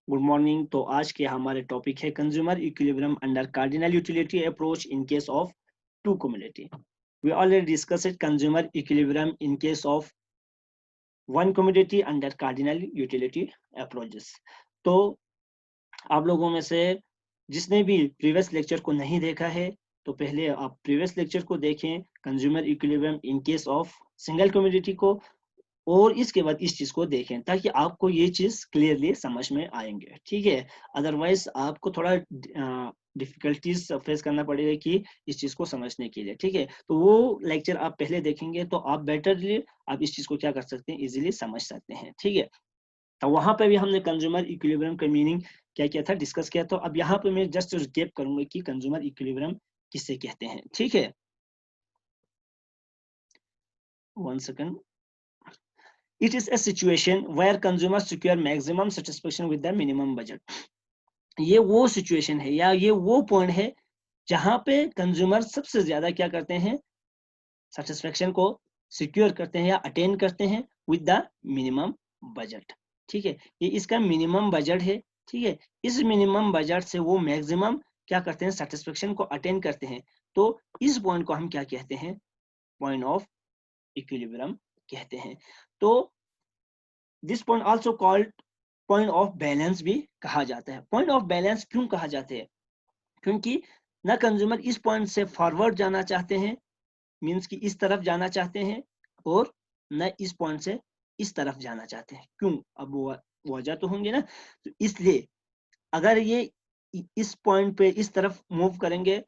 Good morning. तो आज के हमारे टॉपिक है consumer equilibrium under cardinal utility approach in case of two community. We already discuss it consumer equilibrium in case of one community under cardinal utility approaches. तो आप लोगों में से जिसने भी प्रीवियस लेक्चर को नहीं देखा है तो पहले आप प्रीवियस लेक्चर को देखें consumer equilibrium in case of single community को, और इसके बाद इस चीज को देखें ताकि आपको ये चीज क्लियरली समझ में आएंगे। ठीक है, अदरवाइज आपको थोड़ा डिफिकल्टीज फेस करना पड़ेगा कि इस चीज को समझने के लिए। ठीक है, तो वो लेक्चर आप पहले देखेंगे तो आप बेटरली आप इस चीज को क्या कर सकते हैं, इजीली समझ सकते हैं। ठीक है, तो वहां पे भी हमने कंज्यूमर इक्विलिब्रियम का मीनिंग क्या किया था, डिस्कस किया। तो अब यहाँ पे मैं जस्ट रिकैप करूंगा कि कंज्यूमर इक्विलिब्रियम किससे कहते हैं। ठीक है, 1 second. It is a situation where consumers secure maximum satisfaction with the minimum budget. ये वो सिचुएशन है या ये वो पॉइंट है जहां पे कंज्यूमर सबसे ज्यादा क्या करते हैं, सेटिस्फेक्शन को सिक्योर करते हैं या अटेन करते हैं विद द मिनिमम बजट। ठीक है, ये इसका मिनिमम बजट है। ठीक है, इस मिनिमम बजट से वो मैक्सिमम क्या करते हैं, सेटिस्फेक्शन को अटेन करते हैं। तो इस पॉइंट को हम क्या कहते हैं, पॉइंट ऑफ इक्विलिब्रियम कहते हैं। तो this point also called point of balance भी कहा जाता है। पॉइंट ऑफ बैलेंस क्यों कहा जाता है, क्योंकि ना कंज्यूमर इस पॉइंट से फॉरवर्ड जाना चाहते हैं, मींस कि इस तरफ जाना चाहते हैं, और न इस पॉइंट से इस तरफ जाना चाहते हैं। क्यों, अब वो वजह तो होंगे ना। तो इसलिए अगर ये इस पॉइंट पे इस तरफ मूव करेंगे,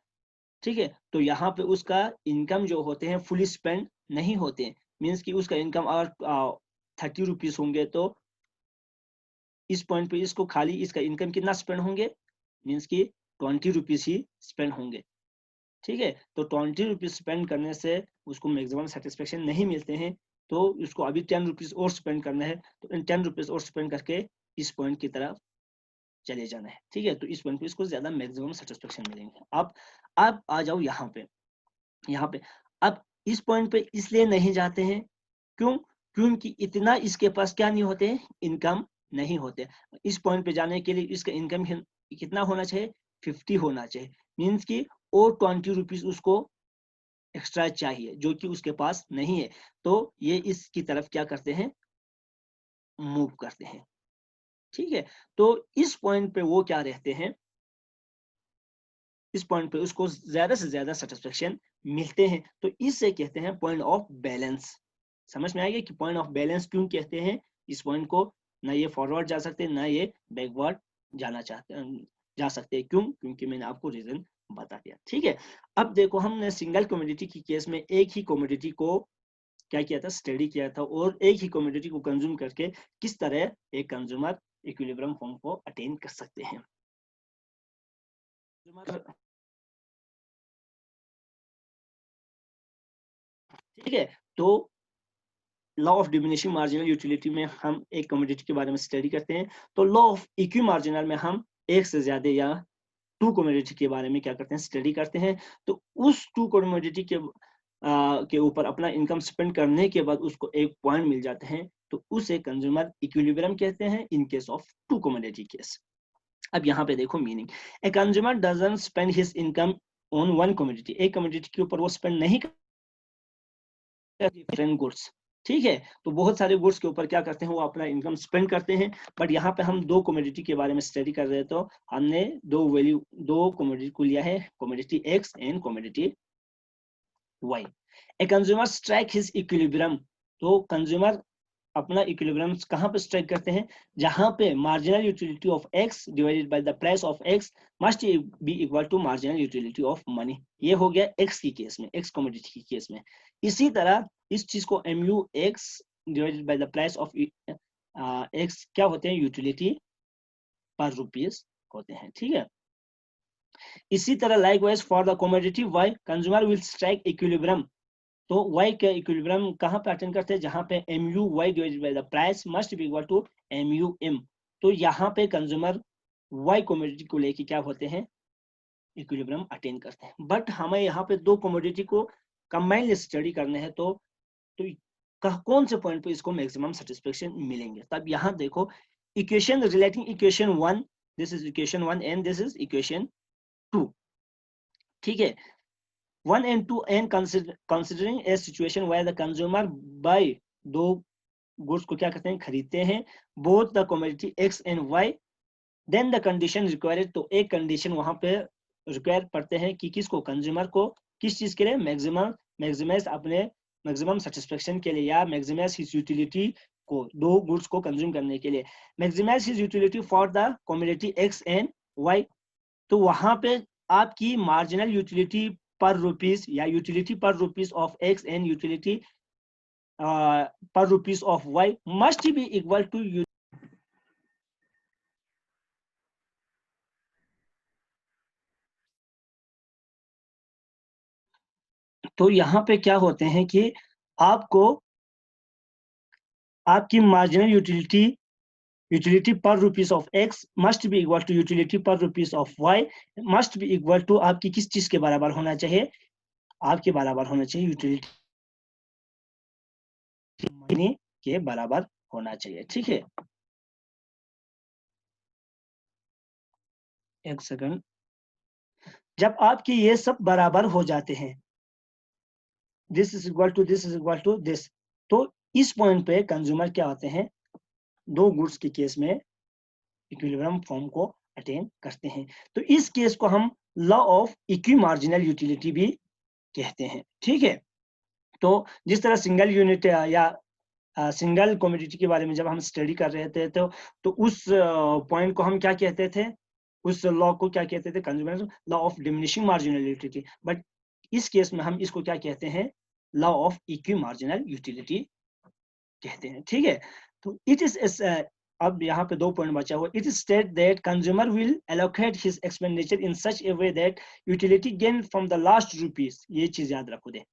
ठीक है, तो यहाँ पे उसका इनकम जो होते हैं फुली स्पेंड नहीं होते। मींस कि उसका इनकम अगर 30 रुपीज होंगे तो इस पॉइंट पे इसको खाली इसका इनकम कितना स्पेंड होंगे, मीन्स कि 20 रुपीज ही स्पेंड होंगे। ठीक है, तो 20 रुपीज स्पेंड करने से उसको मैक्सिमम सेटिस्फेक्शन नहीं मिलते हैं, तो उसको अभी 10 रुपीज और स्पेंड करना है। तो इन 10 रुपीज और स्पेंड करके इस पॉइंट की तरफ चले जाना है। ठीक है, तो इस पॉइंट पे इसको ज्यादा मैक्सिमम सेटिस्फेक्शन मिलेंगे। अब आ जाओ यहाँ पे अब इस पॉइंट पे इसलिए नहीं जाते हैं, क्यों, क्योंकि इतना इसके पास क्या नहीं होते, इनकम नहीं होते। इस पॉइंट पे जाने के लिए इसका इनकम कितना होना चाहिए, 50 होना चाहिए। मीन्स कि और 20 रुपीज उसको एक्स्ट्रा चाहिए जो कि उसके पास नहीं है। तो ये इसकी तरफ क्या करते हैं, मूव करते हैं। ठीक है, तो इस पॉइंट पे वो क्या रहते हैं, इस पॉइंट पे उसको ज्यादा से ज्यादा सेटिस्फेक्शन मिलते हैं। तो इससे कहते हैं पॉइंट ऑफ बैलेंस। समझ में आ गया कि पॉइंट ऑफ बैलेंस क्यों कहते हैं इस पॉइंट को। ना ये फॉरवर्ड जा सकते, ना ये बैकवर्ड जाना चाहते जा सकते। क्यों, क्योंकि मैंने आपको रीजन बता दिया। ठीक है, अब देखो हमने सिंगल कमोडिटी की केस में एक ही कमोडिटी को क्या किया था, स्टडी किया था, और एक ही कमोडिटी को कंज्यूम करके किस तरह एक कंज्यूमर इक्विलिब्रियम फॉर्म को अटेन कर सकते हैं। ठीक है, तो law of diminishing marginal utility में हम एक कमोडिटी के बारे में स्टडी करते हैं। तो लॉ ऑफ इक्वी मार्जिनल में हम एक से ज्यादा या टू कमोडिटी के बारे में क्या करते हैं, स्टडी करते हैं। तो उस टू कमोडिटी के ऊपर अपना इनकम स्पेंड करने के बाद उसको एक पॉइंट मिल जाते हैं, तो उसे कंज्यूमर इक्विलिब्रियम कहते हैं in case of two commodity case. अब यहाँ पे देखो meaning, a consumer doesn't spend his income on one commodity, एक कमोडिटी के ऊपर वो स्पेंड नहीं डिफरेंट गुड्स। ठीक है, तो बहुत सारे गुड्स के ऊपर क्या करते हैं, वो अपना इनकम स्पेंड करते हैं। बट यहाँ पे हम दो कमोडिटी के बारे में स्टडी कर रहे हैं, तो हमने दो कमोडिटी को लिया है, commodity x and commodity y. A consumer strike his equilibrium, तो कंज्यूमर अपना इक्विलिब्रियम कहाँ पे स्ट्राइक करते हैं, जहां पे marginal utility of x divided by the price of x must be equal to marginal utility of money. ये हो गया एक्स की केस में, एक्स कमोडिटी की केस में। इसी तरह इस चीज को mu x divided by the price of x क्या होते हैं, यूटिलिटी पर रुपीज होते हैं। ठीक है, इसी तरह likewise for the commodity y consumer will strike equilibrium. तो y के इक्विलिब्रियम कहाँ पे अटेंड करते हैं, जहां पे mu y divided by the price must be equal to mu m। तो यहाँ पे कंज्यूमर y कमोडिटी को लेके क्या होते हैं, इक्विलिब्रियम अटेंड करते हैं। बट हमें यहाँ पे दो कमोडिटी को कंबाइनली स्टडी करने हैं, तो कौन से पॉइंट पे इसको मैक्सिमम सेटिस्फेक्शन मिलेंगे। तब यहाँ देखो equation relating equation 1, this is equation 1 and this is equation 2. ठीक है, 1 and 2 and considering a situation where the consumer buy, दो गुड्स को क्या करते हैं, खरीदते हैं, both the commodity X and Y, then the condition required, तो एक कंडीशन वहां पे रिक्वायर पड़ते हैं कि किसको, कंज्यूमर को, किस चीज के लिए, मैक्सिमाइज अपने मैक्सिमम सेटिस्फेक्शन के लिए या मैक्सिमाइज हिज यूटिलिटी को, दो गुड्स को कंज्यूम करने के लिए, maximise his utility for the commodity x and Y. तो वहां पे आपकी मार्जिनल यूटिलिटी पर रुपीस या utility per rupees of x and utility per rupees of Y must be equal to, तो यहाँ पे क्या होते हैं कि आपको आपकी marginal utility per rupees of x must be equal to utility per rupees of Y must be equal to, आपकी किस चीज के बराबर होना चाहिए, आपके बराबर होना चाहिए, यूटिलिटी मनी के बराबर होना चाहिए। ठीक है, एक सेकंड, जब आपके ये सब बराबर हो जाते हैं, this is equal to this is equal to this, तो इस पॉइंट पे कंज्यूमर क्या होते हैं, दो गुड्स के केस में इक्विलिब्रियम फॉर्म को अटेन करते हैं। तो इस केस को हम law of equi marginal utility भी कहते हैं। ठीक है, तो जिस तरह सिंगल यूनिट या सिंगल कमोडिटी के बारे में जब हम स्टडी कर रहे थे तो उस पॉइंट को हम क्या कहते थे, उस लॉ को क्या कहते थे, consumer law of diminishing marginal utility. But इस केस में हम इसको क्या कहते हैं, law of equi marginal utility कहते हैं। ठीक है, तो इट इज, अब यहाँ पे दो पॉइंट बचा हुआ, it is state that consumer will allocate his expenditure in such A way that utility gain from the last rupees, ये चीज याद रखो दे,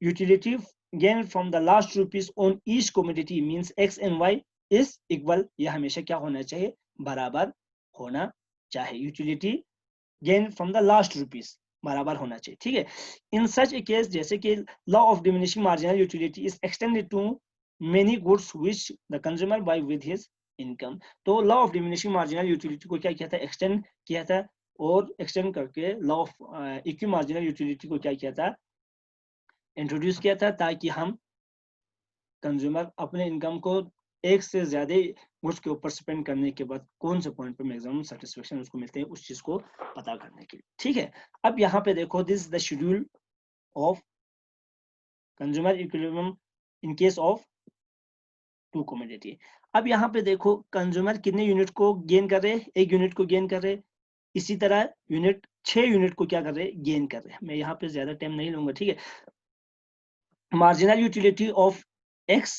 utility gain from the last rupees on each commodity means x and y is equal, यह हमेशा क्या होना चाहिए, बराबर होना चाहिए, utility gain from the last rupees बराबर होना चाहिए। ठीक है, in such a case, जैसे कि law of diminishing marginal utility is extended to many goods which the consumer buy with his income, तो law of diminishing marginal utility को क्या किया था, एक्सटेंड किया था, और एक्सटेंड करके law of equi marginal utility को क्या किया था, इंट्रोड्यूस किया था, ताकि हम कंज्यूमर अपने इनकम को एक से ज्यादा गुड्स के ऊपर स्पेंड करने के बाद कौन से पॉइंट पे मैक्सिमम सेटिस्फेक्शन उसको मिलते हैं, उस चीज को पता करने के लिए। ठीक है, अब यहाँ पे देखो, this is the schedule of consumer equilibrium in case of two commodity. अब यहाँ पे देखो, कंज्यूमर कितने यूनिट को गेन कर रहे हैं, एक यूनिट को गेन कर रहे हैं, इसी तरह यूनिट 6 यूनिट को क्या कर रहे हैं, गेन कर रहे हैं। मैं यहाँ पे ज्यादा टाइम नहीं लूंगा। ठीक है, marginal utility of x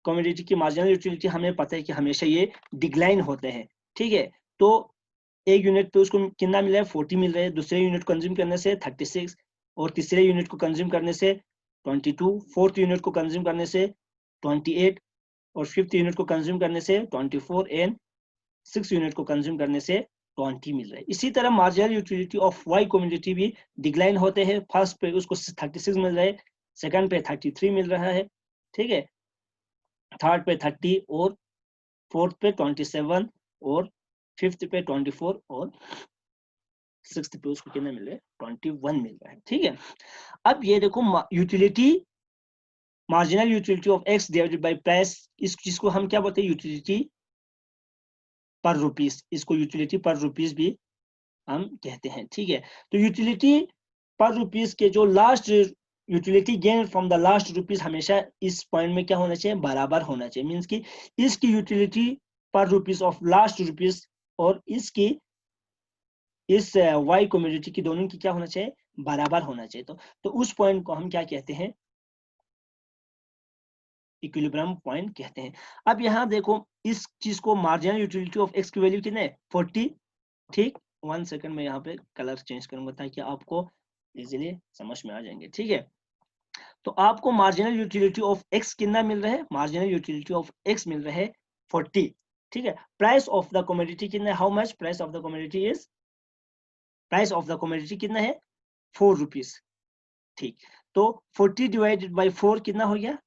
commodity की मार्जिनल यूटिलिटी हमें पता है कि हमेशा ये डिक्लाइन होते हैं। ठीक है, तो एक यूनिट पे उसको कितना मिल रहा है, 40 मिल रहा है, दूसरे यूनिट कंज्यूम करने से 36, और तीसरे यूनिट को कंज्यूम करने से 22, फोर्थ यूनिट को कंज्यूम करने से 28, और फिफ्थ यूनिट को कंज्यूम करने से 24, एंड सिक्स यूनिट को कंज्यूम करने से 20 मिल रहा है। इसी तरह marginal utility of Y commodity भी डिक्लाइन होते हैं, फर्स्ट पे उसको 36 मिल रहा है, सेकंड पे 33 मिल रहा है, ठीक है, थर्ड पे 30, और फोर्थ पे 27, और फिफ्थ पे 24, और सिक्स्थ पे उसको कितना मिल रहा है, 21 मिल रहा है। ठीक है, अब ये देखो, utility marginal utility of x divided bye price, इस चीज को हम क्या बोलते हैं, यूटिलिटी पर रुपीस, इसको यूटिलिटी पर रुपीस भी हम कहते हैं। ठीक है, तो यूटिलिटी पर रुपीस के जो last utility gain from the last rupees हमेशा इस पॉइंट में क्या होना चाहिए, बराबर होना चाहिए, मींस कि इसकी utility per rupees of last rupees और इसकी इस वाई कमोडिटी की दोनों की क्या होना चाहिए, बराबर होना चाहिए। तो उस पॉइंट को हम क्या कहते हैं, इक्विलिब्रियम पॉइंट कहते हैं। अब यहाँ देखो, इस चीज को मार्जिनल यूटिलिटी ऑफ एक्स की वैल्यू कितना है, 40। ठीक, 1 सेकंड में यहाँ पे कलर चेंज करूंगा ताकि आपको इजीली समझ में आ जाएंगे। ठीक है, तो आपको मार्जिनल यूटिलिटी ऑफ एक्स कितना मिल रहा है, मार्जिनल यूटिलिटी ऑफ एक्स मिल रहा है 40। ठीक है, प्राइस ऑफ द कमोडिटी कितना है, how much price of the commodity is, price of the commodity कितना है, 4 रुपीज। ठीक, तो 40 डिवाइडेड बाई 4 कितना हो गया,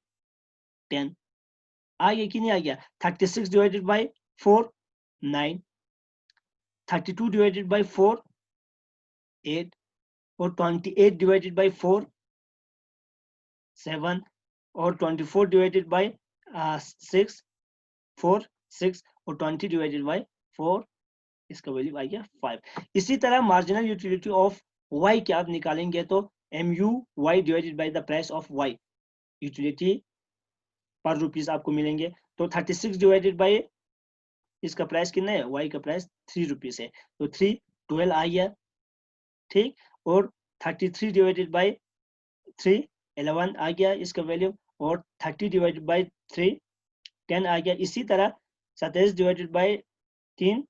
10 आ गया कि नहीं आ गया, 36 डिवाइडेड बाई 4 9, 32 divided by 4 8, और 28 divided by 4 7, और 24 divided by 6 4 6, और 20 divided by 4, इसका वैल्यू आ गया 5। इसी तरह मार्जिनल यूटिलिटी ऑफ y क्या आप निकालेंगे तो mu y divided by the price of y, utility per rupees आपको मिलेंगे। तो 36 डिवाइडेड बाय इसका प्राइस कितना है, y का प्राइस 3 रुपीस है, तो 3 12 आ गया, ठीक। और 33 डिवाइडेड बाय 3 11 आ गया इसका वैल्यू, और 30 डिवाइडेड बाय 3 10 आ गया। इसी तरह 27 डिवाइडेड बाय 3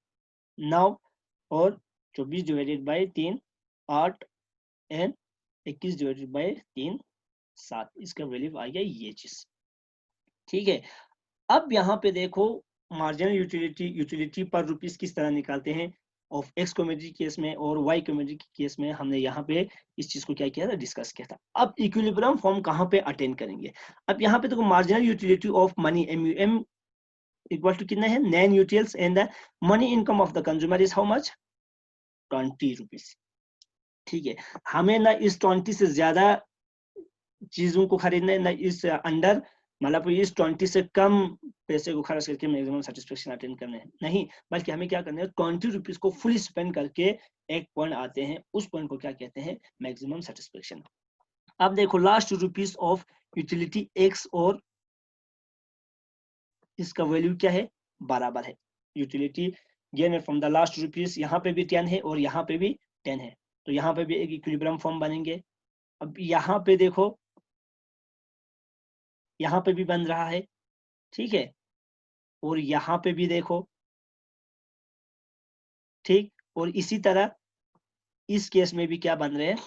9, और 24 divided by 3 8, and 21 divided by 3 7, इसका वैल्यू आ गया ये चीज, ठीक है। अब यहाँ पे देखो मार्जिनल यूटिलिटी पर रुपीस किस तरह निकालते हैं ऑफ एक्स कमोडिटी केस में और वाई कमोडिटी केस में, हमने यहाँ पे इस चीज को क्या किया था, डिस्कस किया था। अब इक्विलिब्रियम फॉर्म कहाँ पे अटेन करेंगे, अब यहाँ पे देखो marginal utility of money MUM equal to कितना है 9 utils, and the money income of the consumer is how much 20 rupees, ठीक है। हमें ना इस 20 से ज्यादा चीजों को खरीदना है, ना इस अंडर मतलब इस 20 से कम पैसे को खर्च करके मैक्सिमम सेटिस्फेक्शन अटेंड करने हैं, नहीं, बल्कि हमें क्या करना है 20 रुपीज को फुल स्पेंड करके एक पॉइंट आते हैं, उस पॉइंट को क्या कहते हैं, मैक्सिमम सेटिस्फेक्शन। अब देखो last rupees of utility x और इसका वैल्यू क्या है, बराबर है। Utility gain from the last rupees, यहाँ पे भी 10 है और यहाँ पे भी 10 है, तो यहाँ पे भी एक इक्विलिब्रियम फॉर्म बनेंगे। अब यहाँ पे देखो, यहाँ पे भी बन रहा है, ठीक है, और यहाँ पे भी देखो, ठीक, और इसी तरह इस केस में भी क्या बन रहे हैं,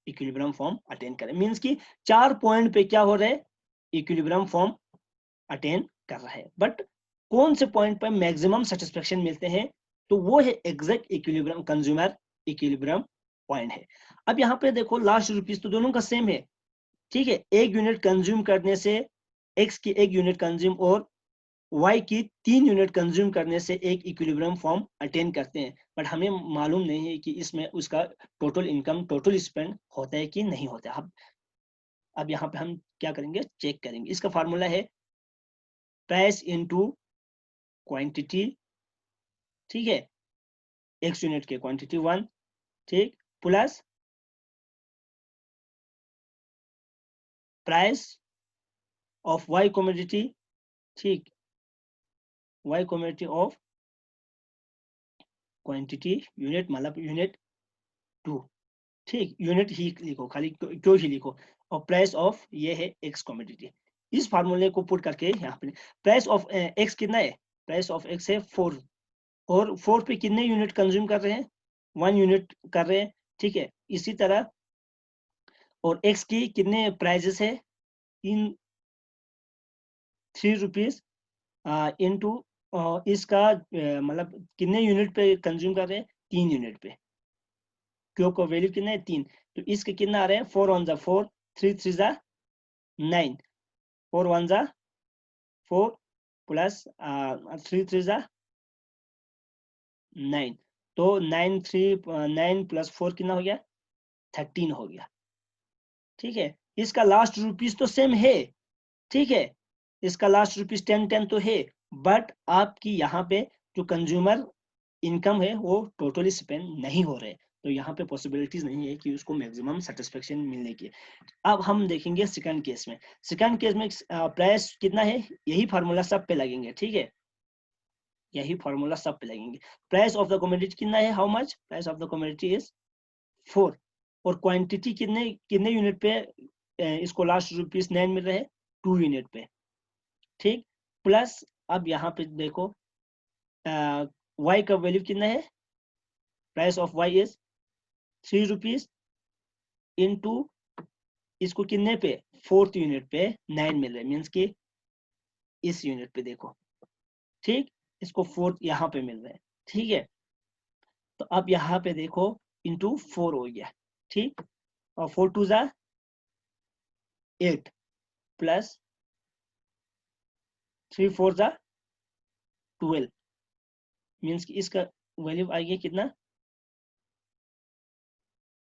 इक्विलिब्रियम फॉर्म अटेन करें, मींस कि 4 पॉइंट पे क्या हो रहा है, इक्विलिब्रियम फॉर्म अटेन कर रहा है। बट कौन से पॉइंट पर मैक्सिमम सेटिस्फेक्शन मिलते हैं, तो वो है exact equilibrium consumer equilibrium point है। अब यहाँ पे देखो लास्ट रुपीज तो दोनों का सेम है, ठीक है, एक यूनिट कंज्यूम करने से एक्स की एक यूनिट कंज्यूम और वाई की 3 यूनिट कंज्यूम करने से एक इक्विलिब्रियम फॉर्म अटेन करते हैं, बट हमें मालूम नहीं है कि इसमें उसका टोटल इनकम टोटल स्पेंड होता है कि नहीं होता है। अब यहाँ पे हम क्या करेंगे, चेक करेंगे। इसका फार्मूला है प्राइस इनटू क्वांटिटी, ठीक है, एक्स यूनिट के क्वांटिटी 1, ठीक, plus price of Y commodity, ठीक, Y commodity of quantity unit मतलब यूनिट 2, ठीक, यूनिट ही लिखो, खाली क्यों ही लिखो, और प्राइस ऑफ ये है एक्स कमोडिटी। इस फार्मूले को पुट करके यहाँ पे प्राइस ऑफ एक्स कितना है, प्राइस ऑफ एक्स है 4, और 4 पे कितने यूनिट कंज्यूम कर रहे हैं, 1 यूनिट कर रहे हैं, ठीक है। इसी तरह और एक्स की कितने प्राइजेस है, इन 3 रुपीज इनटू इसका मतलब कितने यूनिट पे कंज्यूम कर रहे हैं, 3 यूनिट पे, क्यू का वैल्यू कितना है 3, तो इसके कितना आ रहा है 4 1 जा 4, 3 3 जा 9, 4 1 जा 4 प्लस 3 3 जा 9, तो 9 प्लस 4 कितना हो गया 13 हो गया, ठीक है। इसका लास्ट रुपीज तो सेम है, ठीक है, इसका लास्ट रुपीज 10 10 तो है, बट आपकी यहाँ पे जो कंज्यूमर इनकम है वो टोटली स्पेंड नहीं हो रहे, तो यहाँ पे पॉसिबिलिटीज नहीं है कि उसको मैक्सिमम सेटिस्फेक्शन मिलने की। अब हम देखेंगे सेकंड केस में, सेकंड केस में प्राइस कितना है, यही फार्मूला सब पे लगेंगे, ठीक है, यही फार्मूला सब पे लगेंगे। प्राइस ऑफ द कमोडिटी कितना है, how much, price of the commodity is 4, और क्वांटिटी कितने कितने यूनिट पे इसको लास्ट रुपीज 9 मिल रहे हैं, 2 यूनिट पे, ठीक, प्लस अब यहाँ पे देखो वाई का वैल्यू कितना है, price of y is 3 rupees into इसको कितने पे 4th यूनिट पे 9 मिल रहे, मीन्स कि इस यूनिट पे देखो, ठीक, इसको 4th यहाँ पे मिल रहे हैं, ठीक है। तो अब यहाँ पे देखो इंटू 4 हो गया, ठीक, और 4 2 जा 8 प्लस 3 4 जा 12 मीन्स कि इसका वैल्यू आएगी कितना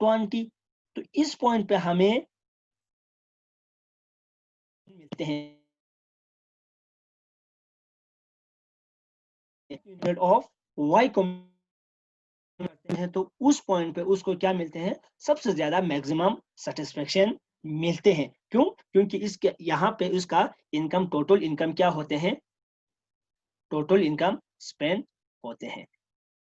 20। तो इस पॉइंट पे हमें मिलते हैं यूनिट ऑफ y करते हैं, तो उस पॉइंट पे उसको क्या मिलते हैं, सबसे ज्यादा मैक्सिमम सेटिस्फेक्शन मिलते हैं। क्यों? क्योंकि इसके यहाँ पे उसका इनकम, टोटल इनकम क्या होते हैं, टोटल इनकम स्पेंड होते हैं।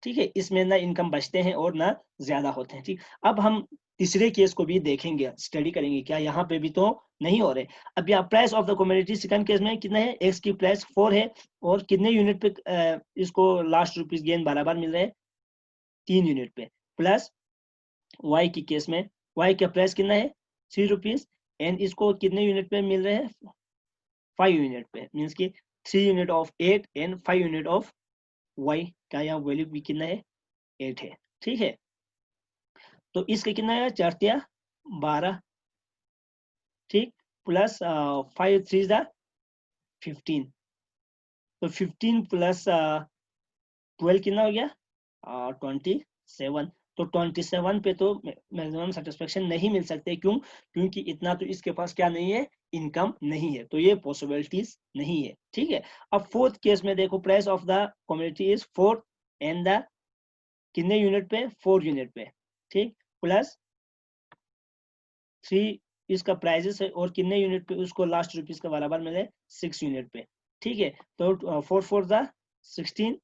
ठीक है, इसमें ना इनकम बचते हैं और ना ज्यादा होते हैं। ठीक, अब हम तीसरे केस को भी देखेंगे, स्टडी करेंगे क्या यहाँ पे भी तो नहीं हो रहे। अब यहाँ price of the commodity second case में कितना है, एक्स की प्राइस 4 है और कितने यूनिट पे इसको लास्ट रुपीज गेन बराबर मिल रहे हैं, 3 यूनिट पे। प्लस वाई की केस में वाई का प्राइस कितना है 3 रुपीज एंड इसको कितने यूनिट पे मिल रहे हैं 5 यूनिट पे, मीन्स की 3 unit of 8 and 5 unit of y का यहाँ वैल्यू भी कितना है 8 है। ठीक है, तो इसका कितना है 4 तिया 12, ठीक, प्लस 5 3 जा 15, तो 15 प्लस 12 कितना हो गया 27। तो 27 पे तो मैक्सिमम सेटिस्फेक्शन नहीं मिल सकते। क्यों? क्योंकि इतना तो इसके पास क्या नहीं है, इनकम नहीं है, तो ये पॉसिबिलिटीज नहीं है। ठीक है, अब फोर्थ केस में देखो, price of the commodity is 4 and the कितने यूनिट पे 4 यूनिट पे, ठीक, प्लस 3 इसका प्राइजेस है और कितने यूनिट पे उसको लास्ट रुपीज का बराबर मिले 6 यूनिट पे। ठीक है, तो 4 4 द 16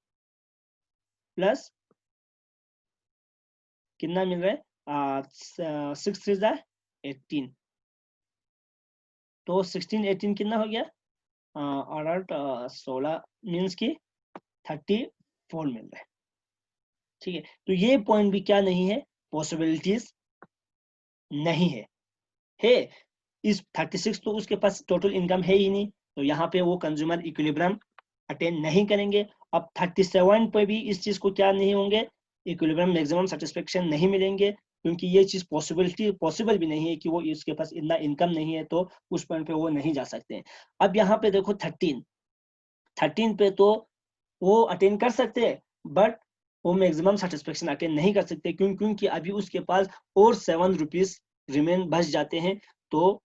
प्लस कितना मिल रहा है 6 3 द 18, तो 16 18 कितना हो गया 8 16 मीन्स की 34 मिल रहा है। ठीक है, तो ये पॉइंट भी क्या नहीं है, पॉसिबिलिटीज नहीं है। है इस 36 तो उसके पास टोटल इनकम है ही नहीं, तो यहाँ पे वो कंज्यूमर इक्विलिब्रियम अटेन नहीं करेंगे। अब 37 पे भी इस चीज को क्या नहीं होंगे, इक्विलिब्रियम मैक्सिमम सेटिस्फेक्शन नहीं मिलेंगे, क्योंकि ये चीज पॉसिबल भी नहीं है कि वो इसके पास इतना इनकम नहीं है, तो उस पॉइंट पे वो नहीं जा सकते हैं। अब यहाँ पे देखो 13 पे तो वो अटेन कर सकते हैं, बट वो मैक्सिमम सेटिस्फेक्शन अटेन नहीं कर सकते। क्योंकि अभी उसके पास और 7 रुपीज रिमेन बच जाते हैं, तो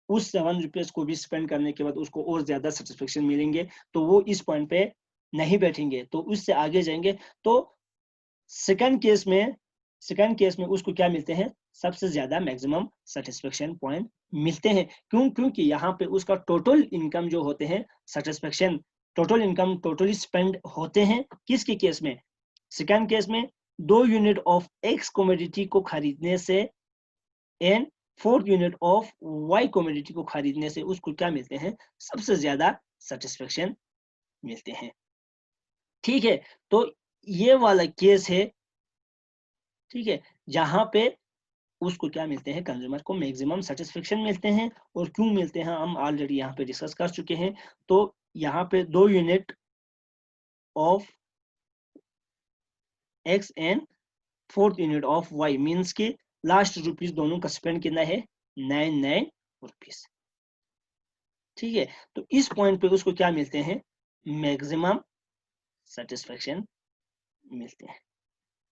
उस 7 रुपीज को भी स्पेंड करने के बाद उसको और ज्यादा सेटिस्फेक्शन मिलेंगे, तो वो इस पॉइंट पे नहीं बैठेंगे, तो उससे आगे जाएंगे। तो सेकंड केस में उसको क्या मिलते हैं, सबसे ज्यादा मैक्सिमम सेटिस्फेक्शन पॉइंट मिलते हैं। क्योंकि यहाँ पे उसका टोटल इनकम जो होते हैं, satisfaction total income totally spend होते हैं किसके केस में, सेकंड केस में 2 यूनिट ऑफ एक्स कमोडिटी को खरीदने से and 4 unit of Y commodity को खरीदने से उसको क्या मिलते हैं, सबसे ज्यादा सेटिस्फेक्शन मिलते हैं। ठीक है, तो ये वाला केस है, ठीक है, जहां पे उसको क्या मिलते हैं, कंज्यूमर को मैक्सिमम सेटिस्फेक्शन मिलते हैं। और क्यों मिलते हैं हम ऑलरेडी यहाँ पे डिस्कस कर चुके हैं। तो यहाँ पे 2 unit of x and 4 unit of y means की लास्ट रुपीज दोनों का स्पेंड कितना है 99 रुपीज। ठीक है, तो इस पॉइंट पे उसको क्या मिलते हैं, मैक्सिमम सेटिस्फेक्शन मिलते हैं।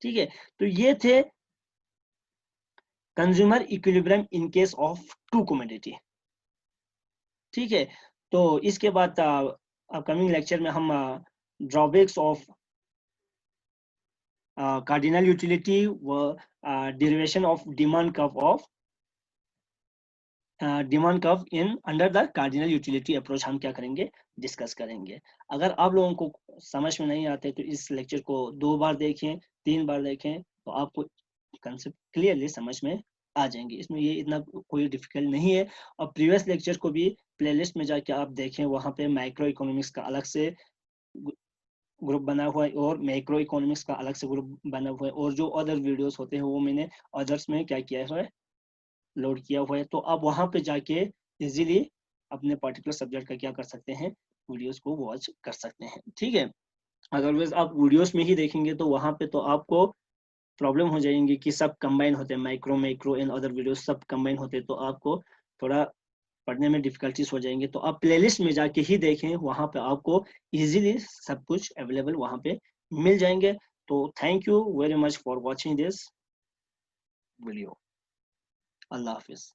ठीक है, तो ये थे consumer equilibrium in case of two commodity. ठीक है, तो इसके बाद अपकमिंग लेक्चर में हम ड्रॉबैक्स ऑफ कार्डिनल यूटिलिटी व derivation of demand curve in under the cardinal utility approach हम क्या करेंगे, डिस्कस करेंगे। अगर आप लोगों को समझ में नहीं आते तो इस लेक्चर को 2 बार देखें, 3 बार देखें, तो आपको कंसेप्ट क्लियरली समझ में आ जाएंगे। इसमें ये इतना कोई डिफिकल्ट नहीं है। और प्रीवियस लेक्चर को भी प्लेलिस्ट में जाके आप देखें, वहां पे माइक्रो इकोनॉमिक्स का अलग से ग्रुप बना हुआ है और मैक्रो इकोनॉमिक्स का अलग से ग्रुप बना हुआ है, और जो अदर वीडियोस होते हैं वो मैंने अदर्स में क्या किया है, लोड किया हुआ है। तो आप वहां पे जाके इजीली अपने पर्टिकुलर सब्जेक्ट का क्या कर सकते हैं, वीडियोस को वॉच कर सकते हैं। ठीक है, अदरवाइज आप वीडियोस में ही देखेंगे तो वहां पे तो आपको प्रॉब्लम हो जाएंगी कि सब कंबाइन होते हैं, माइक्रो एंड अदर वीडियोस सब कंबाइन होते हैं, तो आपको थोड़ा पढ़ने में डिफिकल्टीज हो जाएंगे, तो आप प्लेलिस्ट में जाके ही देखें, वहां पे आपको इजीली सब कुछ अवेलेबल वहां पे मिल जाएंगे। तो thank you very much for watching this video. Allah Hafiz.